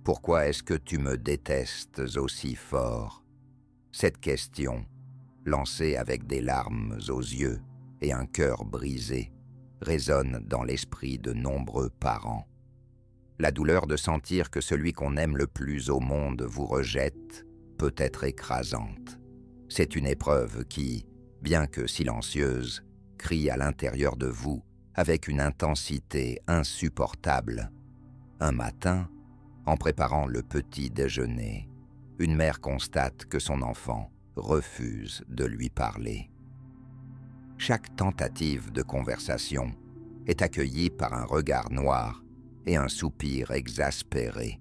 Pourquoi est-ce que tu me détestes aussi fort? Cette question, lancée avec des larmes aux yeux et un cœur brisé, résonne dans l'esprit de nombreux parents. La douleur de sentir que celui qu'on aime le plus au monde vous rejette peut être écrasante. C'est une épreuve qui, bien que silencieuse, crie à l'intérieur de vous avec une intensité insupportable. Un matin, en préparant le petit déjeuner, une mère constate que son enfant refuse de lui parler. Chaque tentative de conversation est accueillie par un regard noir et un soupir exaspéré.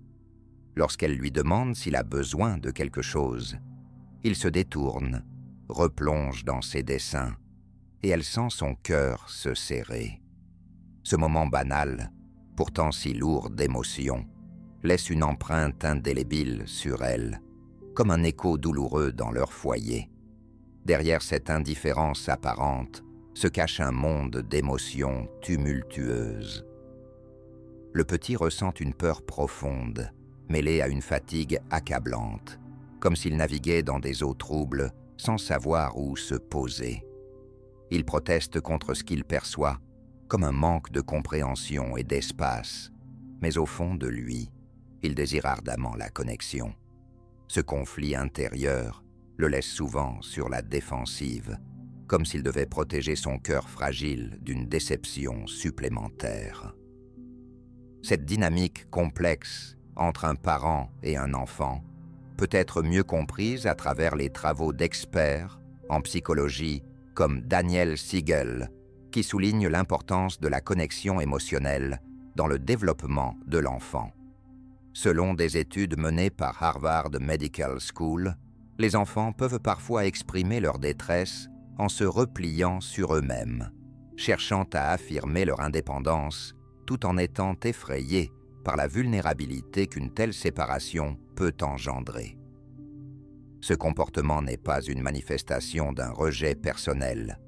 Lorsqu'elle lui demande s'il a besoin de quelque chose, il se détourne, replonge dans ses dessins, et elle sent son cœur se serrer. Ce moment banal, pourtant si lourd d'émotions, laisse une empreinte indélébile sur elle, comme un écho douloureux dans leur foyer. Derrière cette indifférence apparente se cache un monde d'émotions tumultueuses. Le petit ressent une peur profonde, mêlée à une fatigue accablante, comme s'il naviguait dans des eaux troubles sans savoir où se poser. Il proteste contre ce qu'il perçoit comme un manque de compréhension et d'espace, mais au fond de lui, il désire ardemment la connexion. Ce conflit intérieur le laisse souvent sur la défensive, comme s'il devait protéger son cœur fragile d'une déception supplémentaire. Cette dynamique complexe entre un parent et un enfant peut être mieux comprise à travers les travaux d'experts en psychologie comme Daniel Siegel, qui souligne l'importance de la connexion émotionnelle dans le développement de l'enfant. Selon des études menées par Harvard Medical School, les enfants peuvent parfois exprimer leur détresse en se repliant sur eux-mêmes, cherchant à affirmer leur indépendance tout en étant effrayés par la vulnérabilité qu'une telle séparation peut engendrer. Ce comportement n'est pas une manifestation d'un rejet personnel,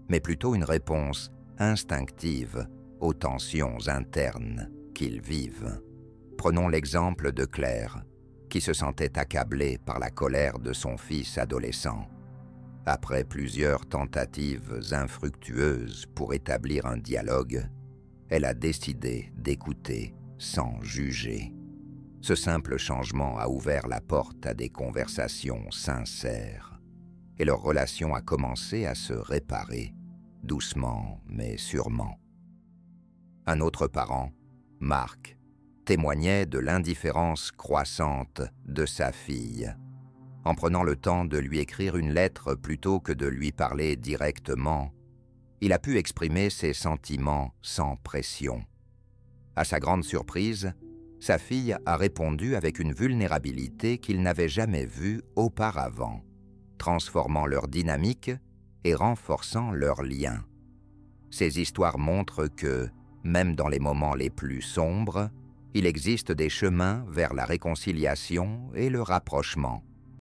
mais plutôt une réponse instinctive aux tensions internes qu'ils vivent. Prenons l'exemple de Claire, qui se sentait accablée par la colère de son fils adolescent. Après plusieurs tentatives infructueuses pour établir un dialogue, elle a décidé d'écouter sans juger. Ce simple changement a ouvert la porte à des conversations sincères, et leur relation a commencé à se réparer, doucement mais sûrement. Un autre parent, Marc, témoignait de l'indifférence croissante de sa fille. En prenant le temps de lui écrire une lettre plutôt que de lui parler directement, il a pu exprimer ses sentiments sans pression. À sa grande surprise, sa fille a répondu avec une vulnérabilité qu'il n'avait jamais vue auparavant, transformant leur dynamique et renforçant leur lien. Ces histoires montrent que, même dans les moments les plus sombres, il existe des chemins vers la réconciliation et le rapprochement.